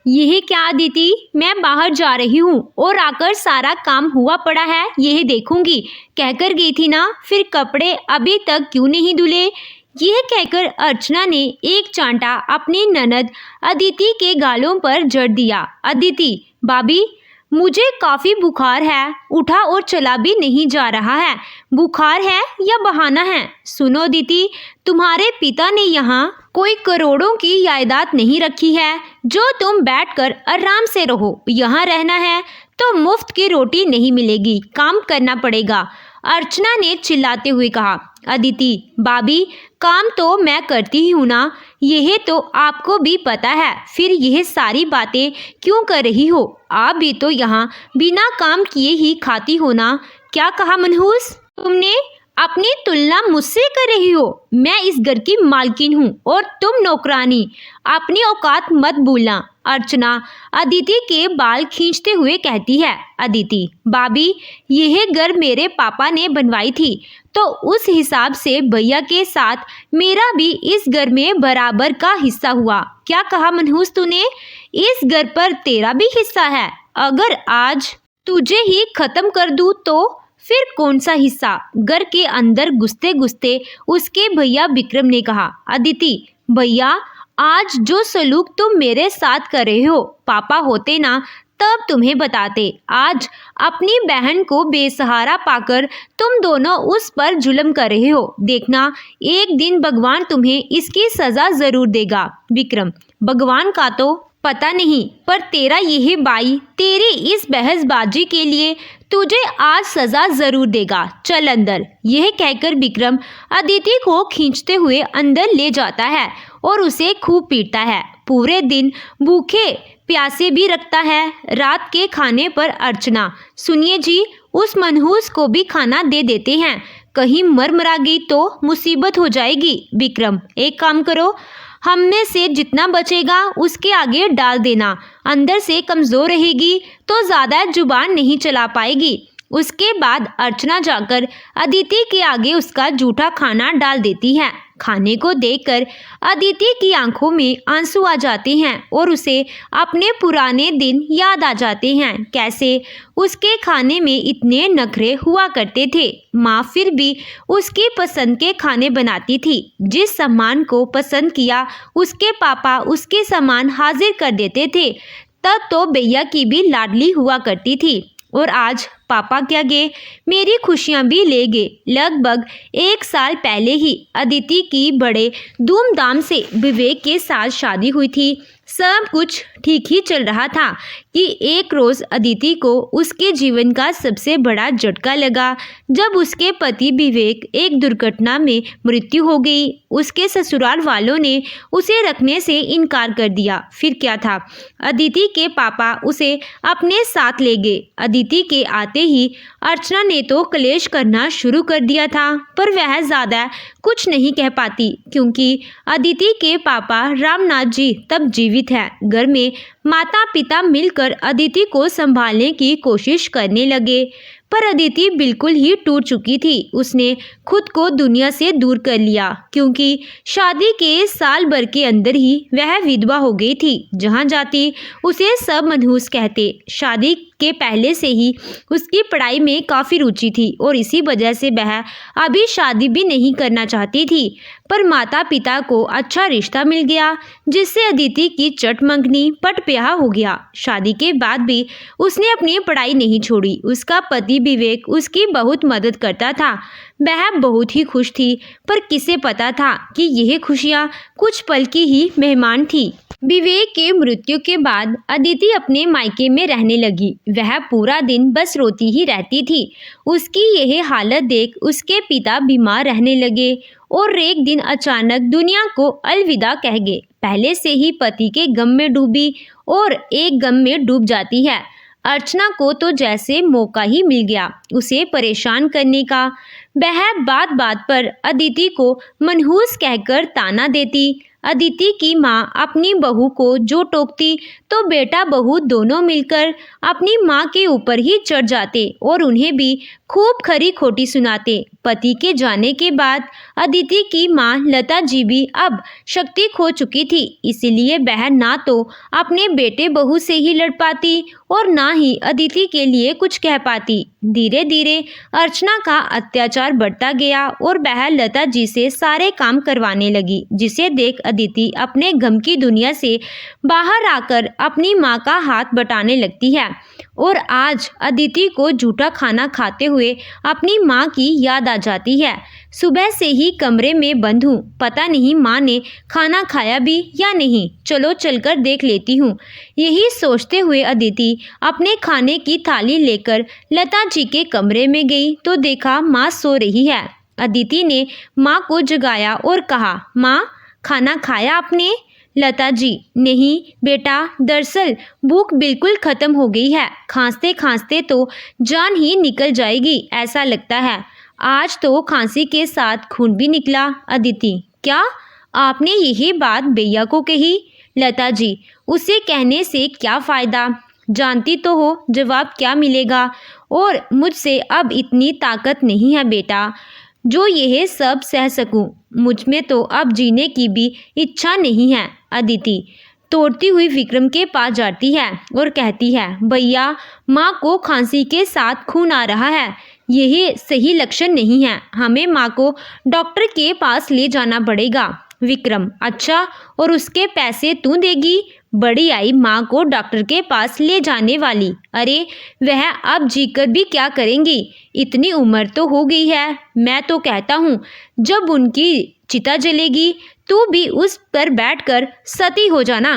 यह क्या अदिति, मैं बाहर जा रही हूँ और आकर सारा काम हुआ पड़ा है, यह देखूंगी कहकर गई थी ना, फिर कपड़े अभी तक क्यों नहीं धुले। यह कहकर अर्चना ने एक चांटा अपनी ननद अदिति के गालों पर जड़ दिया। अदिति, भाभी, मुझे काफी बुखार है, उठा और चला भी नहीं जा रहा है। बुखार है या बहाना है? सुनो अदिति, तुम्हारे पिता ने यहाँ कोई करोड़ों की जायदाद नहीं रखी है जो तुम बैठकर आराम से रहो। यहाँ रहना है तो मुफ्त की रोटी नहीं मिलेगी, काम करना पड़ेगा। अर्चना ने चिल्लाते हुए कहा। अदिति, भाभी, काम तो मैं करती ही हूँ ना, यह तो आपको भी पता है, फिर यह सारी बातें क्यों कर रही हो? आप भी तो यहाँ बिना काम किए ही खाती हो ना। क्या कहा मनहूस? तुमने अपनी तुलना मुझसे कर रही हो? मैं इस घर की मालकिन हूँ और तुम नौकरानी। अपनी औकात मत भूलना। अर्चना अदिति के बाल खींचते हुए कहती है। अदिति, भाभी, यह घर मेरे पापा ने बनवाई थी, तो उस हिसाब से भैया के साथ मेरा भी इस घर में बराबर का हिस्सा हुआ। क्या कहा मनहूस तूने? इस घर पर तेरा भी हिस्सा है। अगर आज तुझे ही खत्म कर दूं तो फिर कौन सा हिस्सा? घर के अंदर घुसते घुसते उसके भैया विक्रम ने कहा। अदिति, भैया, आज जो सलूक तुम मेरे साथ कर रहे हो, पापा होते ना तब तुम्हें बताते। आज अपनी बहन को बेसहारा पाकर तुम दोनों उस पर जुल्म कर रहे हो। देखना, एक दिन भगवान तुम्हें इसकी सजा जरूर देगा। विक्रम, भगवान का तो पता नहीं, पर तेरा यही भाई तेरी इस बहसबाजी के लिए तुझे आज सजा जरूर देगा। चल अंदर। यह कहकर विक्रम अदिति को खींचते हुए अंदर ले जाता है और उसे खूब पीटता है। पूरे दिन भूखे प्यासे भी रखता है। रात के खाने पर अर्चना, सुनिए जी, उस मनहूस को भी खाना दे देते हैं, कहीं मर मरा गई तो मुसीबत हो जाएगी। विक्रम, एक काम करो, हम में से जितना बचेगा उसके आगे डाल देना। अंदर से कमज़ोर रहेगी तो ज़्यादा जुबान नहीं चला पाएगी। उसके बाद अर्चना जाकर अदिति के आगे उसका जूठा खाना डाल देती है। खाने को देखकर अदिति की आंखों में आंसू आ जाते हैं और उसे अपने पुराने दिन याद आ जाते हैं, कैसे उसके खाने में इतने नखरे हुआ करते थे। माँ फिर भी उसकी पसंद के खाने बनाती थी। जिस सामान को पसंद किया उसके पापा उसके सामान हाजिर कर देते थे। तब तो भैया की भी लाडली हुआ करती थी। और आज पापा क्या गए, मेरी खुशियां भी ले गए। लगभग 1 साल पहले ही अदिति की बड़े धूमधाम से विवेक के साथ शादी हुई थी। सब कुछ ठीक ही चल रहा था कि एक रोज़ अदिति को उसके जीवन का सबसे बड़ा झटका लगा जब उसके पति विवेक एक दुर्घटना में मृत्यु हो गई। उसके ससुराल वालों ने उसे रखने से इनकार कर दिया। फिर क्या था, अदिति के पापा उसे अपने साथ ले गए। अदिति के आते ही अर्चना ने तो कलेश करना शुरू कर दिया था, पर वह ज़्यादा कुछ नहीं कह पाती क्योंकि अदिति के पापा रामनाथ जी तब जीवित है। घर में माता पिता मिलकर अदिति को संभालने की कोशिश करने लगे, पर अदिति बिल्कुल ही टूट चुकी थी। उसने खुद को दुनिया से दूर कर लिया क्योंकि शादी के साल भर के अंदर ही वह विधवा हो गई थी। जहां जाती उसे सब मनहूस कहते। शादी के पहले से ही उसकी पढ़ाई में काफ़ी रुचि थी और इसी वजह से वह अभी शादी भी नहीं करना चाहती थी, पर माता पिता को अच्छा रिश्ता मिल गया जिससे अदिति की चट मंगनी पट ब्याह हो गया। शादी के बाद भी उसने अपनी पढ़ाई नहीं छोड़ी। उसका पति विवेक उसकी बहुत मदद करता था। वह बहुत ही खुश थी, पर किसे पता था कि यह खुशियाँ कुछ पल की ही मेहमान थी। विवेक के मृत्यु के बाद अदिति अपने मायके में रहने लगी। वह पूरा दिन बस रोती ही रहती थी। उसकी यह हालत देख उसके पिता बीमार रहने लगे और एक दिन अचानक दुनिया को अलविदा कह गए। पहले से ही पति के गम में डूबी और एक गम में डूब जाती है। अर्चना को तो जैसे मौका ही मिल गया उसे परेशान करने का। वह बात बात पर अदिति को मनहूस कहकर ताना देती। अदिति की माँ अपनी बहू को जो टोकती तो बेटा बहू दोनों मिलकर अपनी माँ के ऊपर ही चढ़ जाते और उन्हें भी खूब खरी खोटी सुनाते। पति के जाने के बाद अदिति की माँ लता जी भी अब शक्ति खो चुकी थी, इसलिए वह ना तो अपने बेटे बहू से ही लड़ पाती और ना ही अदिति के लिए कुछ कह पाती। धीरे धीरे अर्चना का अत्याचार बढ़ता गया और वह लता जी से सारे काम करवाने लगी, जिसे देख अदिति अपने गम की दुनिया से बाहर आकर अपनी माँ का हाथ बटाने लगती है। और आज अदिति को झूठा खाना खाते हुए अपनी माँ की याद आ जाती है। सुबह से ही कमरे में बंद हूँ, पता नहीं माँ ने खाना खाया भी या नहीं, चलो चलकर देख लेती हूँ। यही सोचते हुए अदिति अपने खाने की थाली लेकर लता जी के कमरे में गई तो देखा माँ सो रही है। अदिति ने माँ को जगाया और कहा, माँ खाना खाया आपने? लता जी, नहीं बेटा, दरअसल भूख बिल्कुल खत्म हो गई है, खांसते खांसते तो जान ही निकल जाएगी ऐसा लगता है। आज तो खांसी के साथ खून भी निकला। अदिति, क्या आपने यही बात भैया को कही? लता जी, उसे कहने से क्या फ़ायदा, जानती तो हो जवाब क्या मिलेगा, और मुझसे अब इतनी ताकत नहीं है बेटा जो यह सब सह सकूं। मुझ में तो अब जीने की भी इच्छा नहीं है। अदिति तोड़ती हुई विक्रम के पास जाती है और कहती है, भैया माँ को खांसी के साथ खून आ रहा है, यही सही लक्षण नहीं है, हमें माँ को डॉक्टर के पास ले जाना पड़ेगा। विक्रम, अच्छा, और उसके पैसे तू देगी? बड़ी आई माँ को डॉक्टर के पास ले जाने वाली। अरे वह अब जीकर भी क्या करेंगी, इतनी उम्र तो हो गई है। मैं तो कहता हूँ जब उनकी चिता जलेगी तू भी उस पर बैठकर सती हो जाना,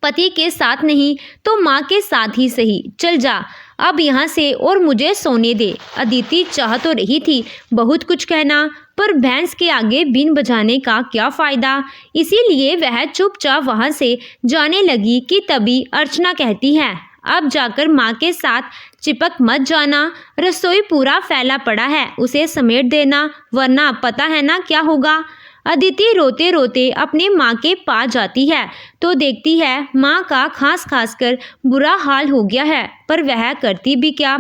पति के साथ नहीं तो माँ के साथ ही सही। चल जा अब यहाँ से और मुझे सोने दे। अदिति चाह तो रही थी बहुत कुछ कहना, पर भैंस के आगे बीन बजाने का क्या फ़ायदा, इसीलिए वह चुपचाप वहाँ से जाने लगी कि तभी अर्चना कहती है, अब जाकर माँ के साथ चिपक मत जाना, रसोई पूरा फैला पड़ा है, उसे समेट देना, वरना पता है ना क्या होगा। अदिति रोते रोते अपने माँ के पास जाती है तो देखती है माँ का खांस खांस कर बुरा हाल हो गया है, पर वह करती भी क्या।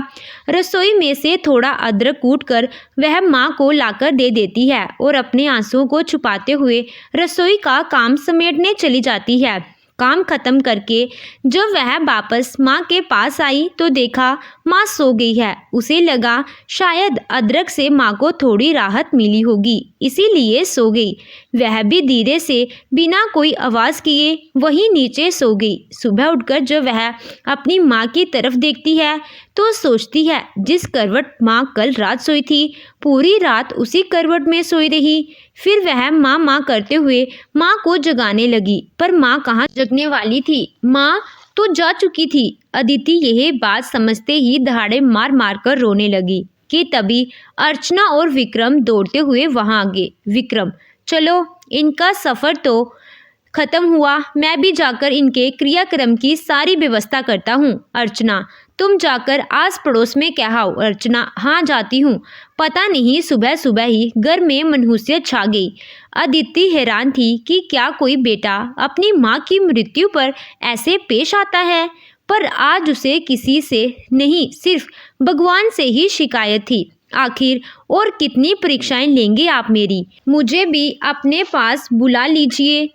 रसोई में से थोड़ा अदरक कूट कर वह माँ को लाकर दे देती है और अपने आंसुओं को छुपाते हुए रसोई का काम समेटने चली जाती है। काम खत्म करके जब वह वापस माँ के पास आई तो देखा माँ सो गई है। उसे लगा शायद अदरक से माँ को थोड़ी राहत मिली होगी, इसीलिए सो गई। वह भी धीरे से बिना कोई आवाज़ किए वहीं नीचे सो गई। सुबह उठकर जब वह अपनी माँ की तरफ देखती है तो सोचती है जिस करवट माँ कल रात सोई थी पूरी रात उसी करवट में सोई रही। फिर वह माँ माँ करते हुए माँ को जगाने लगी, पर माँ कहाँ जगने वाली थी, माँ तो जा चुकी थी। अदिति यह बात समझते ही दहाड़े मार मार कर रोने लगी कि तभी अर्चना और विक्रम दौड़ते हुए वहां आ गए। विक्रम, चलो इनका सफ़र तो खत्म हुआ, मैं भी जाकर इनके क्रियाक्रम की सारी व्यवस्था करता हूँ। अर्चना, तुम जाकर आस पड़ोस में कहाओ। अर्चना, हाँ जाती हूँ। पता नहीं सुबह सुबह ही घर में मनहूसियत छा गई। अदिति हैरान थी कि क्या कोई बेटा अपनी माँ की मृत्यु पर ऐसे पेश आता है, पर आज उसे किसी से नहीं सिर्फ भगवान से ही शिकायत थी। आखिर और कितनी परीक्षाएं लेंगे आप मेरी, मुझे भी अपने पास बुला लीजिए।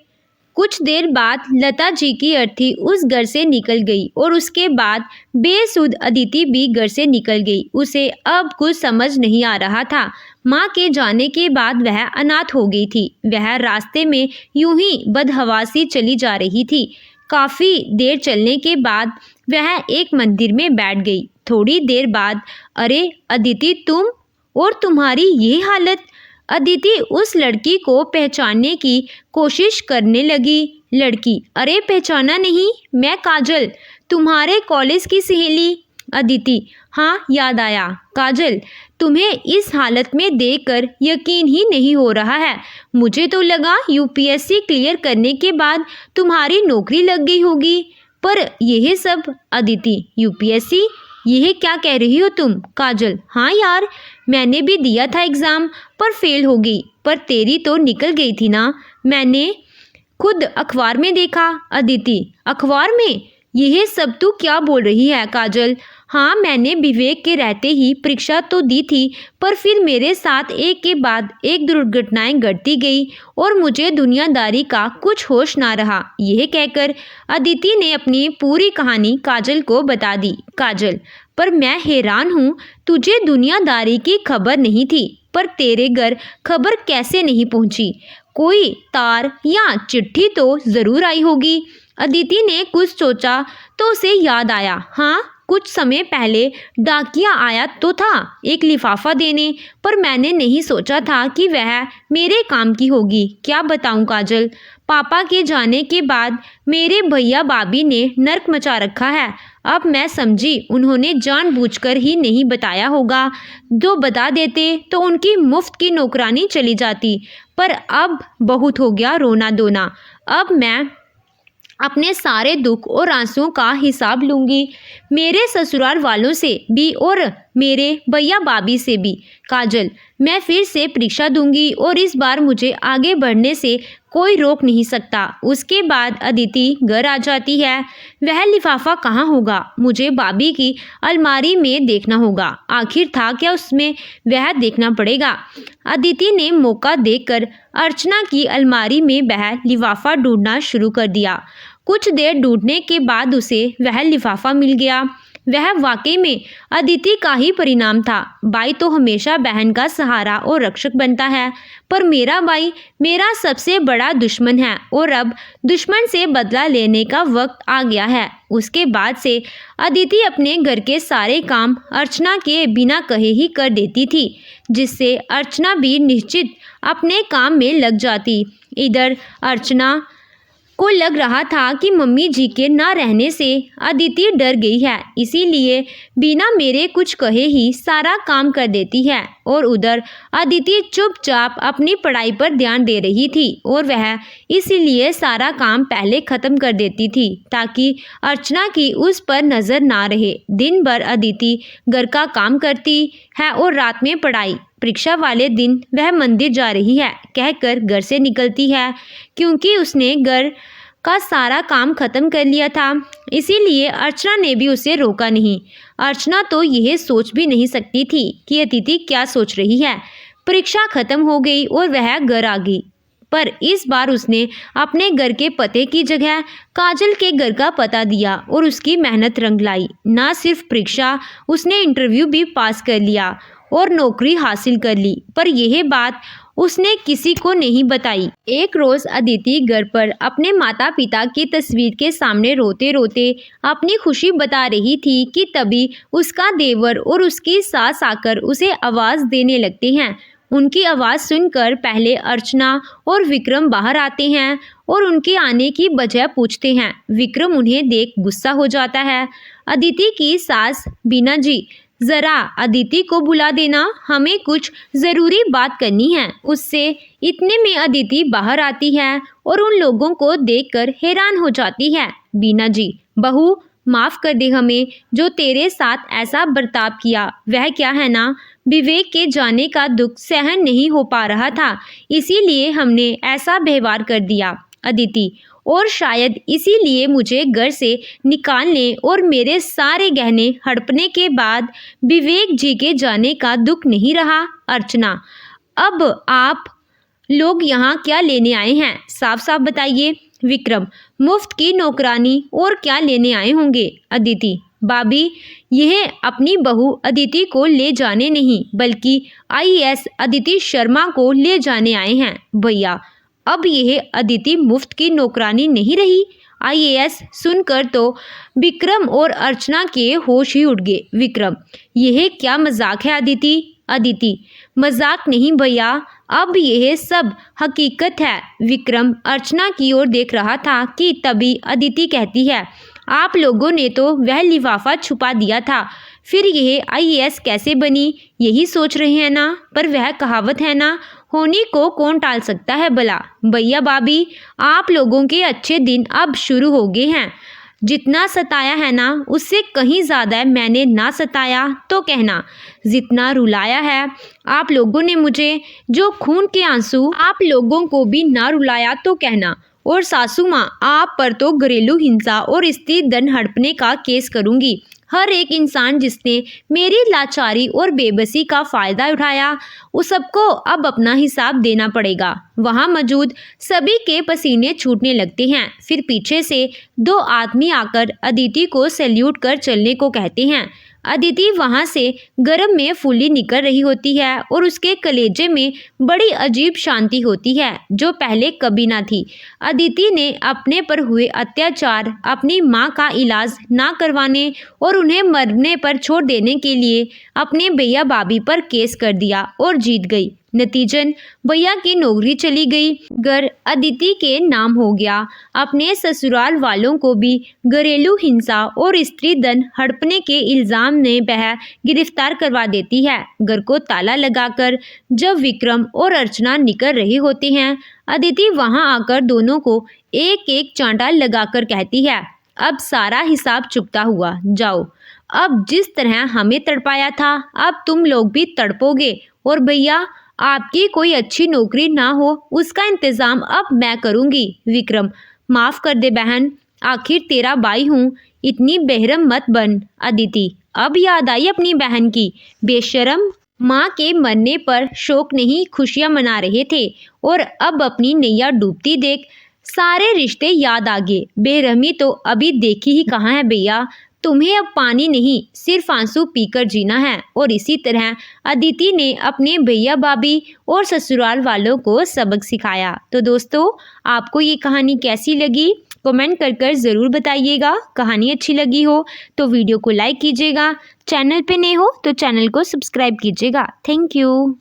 कुछ देर बाद लता जी की अर्थी उस घर से निकल गई और उसके बाद बेसुध अदिति भी घर से निकल गई। उसे अब कुछ समझ नहीं आ रहा था। माँ के जाने के बाद वह अनाथ हो गई थी। वह रास्ते में यूं ही बदहवासी चली जा रही थी। काफ़ी देर चलने के बाद वह एक मंदिर में बैठ गई। थोड़ी देर बाद, अरे अदिति, तुम और तुम्हारी ये हालत। अदिति उस लड़की को पहचानने की कोशिश करने लगी। लड़की, अरे पहचाना नहीं, मैं काजल, तुम्हारे कॉलेज की सहेली। अदिति, हाँ याद आया। काजल, तुम्हें इस हालत में देखकर यकीन ही नहीं हो रहा है। मुझे तो लगा यूपीएससी क्लियर करने के बाद तुम्हारी नौकरी लग गई होगी, पर यह सब। अदिति, यूपीएससी, यह क्या कह रही हो तुम? काजल, हाँ यार, मैंने भी दिया था एग्ज़ाम पर फेल हो गई, पर तेरी तो निकल गई थी ना, मैंने खुद अखबार में देखा। अदिति, अखबार में? यह सब तू क्या बोल रही है काजल? हाँ, मैंने विवेक के रहते ही परीक्षा तो दी थी, पर फिर मेरे साथ एक के बाद एक दुर्घटनाएं घटती गई और मुझे दुनियादारी का कुछ होश ना रहा। यह कहकर अदिति ने अपनी पूरी कहानी काजल को बता दी। काजल, पर मैं हैरान हूँ, तुझे दुनियादारी की खबर नहीं थी, पर तेरे घर खबर कैसे नहीं पहुँची? कोई तार या चिट्ठी तो ज़रूर आई होगी। अदिति ने कुछ सोचा तो उसे याद आया। हाँ, कुछ समय पहले डाकिया आया तो था एक लिफाफा देने, पर मैंने नहीं सोचा था कि वह मेरे काम की होगी। क्या बताऊं काजल, पापा के जाने के बाद मेरे भैया भाभी ने नर्क मचा रखा है। अब मैं समझी उन्होंने जानबूझकर ही नहीं बताया होगा। जो बता देते तो उनकी मुफ्त की नौकरानी चली जाती। पर अब बहुत हो गया रोना धोना। अब मैं अपने सारे दुख और आंसुओं का हिसाब लूंगी, मेरे ससुराल वालों से भी और मेरे भैया भाभी से भी। काजल, मैं फिर से परीक्षा दूंगी और इस बार मुझे आगे बढ़ने से कोई रोक नहीं सकता। उसके बाद अदिति घर आ जाती है। वह लिफाफा कहाँ होगा? मुझे भाभी की अलमारी में देखना होगा। आखिर था क्या उसमें, वह देखना पड़ेगा। अदिति ने मौका देखकर अर्चना की अलमारी में वह लिफाफा ढूंढना शुरू कर दिया। कुछ देर ढूंढने के बाद उसे वह लिफाफा मिल गया। वह वाकई में अदिति का ही परिणाम था। भाई तो हमेशा बहन का सहारा और रक्षक बनता है, पर मेरा भाई मेरा सबसे बड़ा दुश्मन है और अब दुश्मन से बदला लेने का वक्त आ गया है। उसके बाद से अदिति अपने घर के सारे काम अर्चना के बिना कहे ही कर देती थी, जिससे अर्चना भी निश्चित अपने काम में लग जाती। इधर अर्चना को लग रहा था कि मम्मी जी के ना रहने से अदिति डर गई है, इसीलिए बिना मेरे कुछ कहे ही सारा काम कर देती है। और उधर अदिति चुपचाप अपनी पढ़ाई पर ध्यान दे रही थी और वह इसीलिए सारा काम पहले ख़त्म कर देती थी ताकि अर्चना की उस पर नज़र ना रहे। दिन भर अदिति घर का काम करती है और रात में पढ़ाई। परीक्षा वाले दिन वह मंदिर जा रही है कहकर घर से निकलती है, क्योंकि उसने घर का सारा काम खत्म कर लिया था। इसीलिए अर्चना ने भी उसे रोका नहीं। अर्चना तो यह सोच भी नहीं सकती थी कि अदिति क्या सोच रही है। परीक्षा खत्म हो गई और वह घर आ गई, पर इस बार उसने अपने घर के पते की जगह काजल के घर का पता दिया और उसकी मेहनत रंग लाई। ना सिर्फ परीक्षा, उसने इंटरव्यू भी पास कर लिया और नौकरी हासिल कर ली, पर यह बात उसने किसी को नहीं बताई। एक रोज़ अदिति घर पर अपने माता पिता की तस्वीर के सामने रोते रोते अपनी खुशी बता रही थी कि तभी उसका देवर और उसकी सास आकर उसे आवाज़ देने लगते हैं। उनकी आवाज़ सुनकर पहले अर्चना और विक्रम बाहर आते हैं और उनके आने की वजह पूछते हैं। विक्रम उन्हें देख गुस्सा हो जाता है। अदिति की सास, बीना जी, ज़रा अदिति को बुला देना, हमें कुछ ज़रूरी बात करनी है उससे। इतने में अदिति बाहर आती है और उन लोगों को देखकर हैरान हो जाती है। बीना जी, बहू माफ़ कर दे हमें, जो तेरे साथ ऐसा बर्ताव किया। वह क्या है ना, विवेक के जाने का दुख सहन नहीं हो पा रहा था, इसीलिए हमने ऐसा व्यवहार कर दिया अदिति, और शायद इसीलिए मुझे घर से निकालने और मेरे सारे गहने हड़पने के बाद विवेक जी के जाने का दुख नहीं रहा। अर्चना, अब आप लोग यहाँ क्या लेने आए हैं, साफ साफ बताइए। विक्रम, मुफ्त की नौकरानी, और क्या लेने आए होंगे। अदिति, भाभी यह अपनी बहू अदिति को ले जाने नहीं बल्कि आईएएस अदिति शर्मा को ले जाने आए हैं। भैया, अब यह अदिति मुफ्त की नौकरानी नहीं रही। आईएएस सुनकर तो विक्रम और अर्चना के होश ही उड़ गए। विक्रम, यह क्या मजाक है अदिति। अदिति, मजाक नहीं भैया, अब यह सब हकीकत है। विक्रम अर्चना की ओर देख रहा था कि तभी अदिति कहती है, आप लोगों ने तो वह लिफाफा छुपा दिया था, फिर यह आईएएस कैसे बनी, यही सोच रहे हैं ना। पर वह कहावत है ना, होने को कौन टाल सकता है भला। भैया भाभी, आप लोगों के अच्छे दिन अब शुरू हो गए हैं। जितना सताया है ना, उससे कहीं ज़्यादा मैंने ना सताया तो कहना। जितना रुलाया है आप लोगों ने मुझे, जो खून के आंसू आप लोगों को भी ना रुलाया तो कहना। और सासू माँ आप पर तो घरेलू हिंसा और स्त्री धन हड़पने का केस करूंगी। हर एक इंसान जिसने मेरी लाचारी और बेबसी का फ़ायदा उठाया उस सबको अब अपना हिसाब देना पड़ेगा। वहाँ मौजूद सभी के पसीने छूटने लगते हैं। फिर पीछे से दो आदमी आकर अदिति को सैल्यूट कर चलने को कहते हैं। अदिति वहाँ से गर्म में फूली निकल रही होती है और उसके कलेजे में बड़ी अजीब शांति होती है जो पहले कभी ना थी। अदिति ने अपने पर हुए अत्याचार, अपनी माँ का इलाज ना करवाने और उन्हें मरने पर छोड़ देने के लिए अपने भैया भाभी पर केस कर दिया और जीत गई। नतीजन भैया की नौकरी चली गई, घर अदिति के नाम हो गया। अपने ससुराल वालों को भी घरेलू हिंसा और स्त्री धन हड़पने के इल्ज़ाम में वह गिरफ्तार करवा देती है। घर को ताला लगाकर जब विक्रम और अर्चना निकल रहे होते हैं, अदिति वहां आकर दोनों को एक एक चांटा लगाकर कहती है, अब सारा हिसाब चुकता हुआ जाओ। अब जिस तरह हमें तड़पाया था अब तुम लोग भी तड़पोगे, और भैया आपकी कोई अच्छी नौकरी ना हो उसका इंतज़ाम अब मैं करूँगी। विक्रम, माफ़ कर दे बहन, आखिर तेरा भाई हूँ, इतनी बेरहम मत बन। अदिति, अब याद आई अपनी बहन की। बेशरम, माँ के मरने पर शोक नहीं खुशियाँ मना रहे थे और अब अपनी नैया डूबती देख सारे रिश्ते याद आ गए। बेरहमी तो अभी देखी ही कहाँ है भैया, तुम्हें अब पानी नहीं सिर्फ आंसू पीकर जीना है। और इसी तरह अदिति ने अपने भैया भाभी और ससुराल वालों को सबक सिखाया। तो दोस्तों, आपको ये कहानी कैसी लगी कमेंट कर ज़रूर बताइएगा। कहानी अच्छी लगी हो तो वीडियो को लाइक कीजिएगा, चैनल पे नए हो तो चैनल को सब्सक्राइब कीजिएगा। Thank you.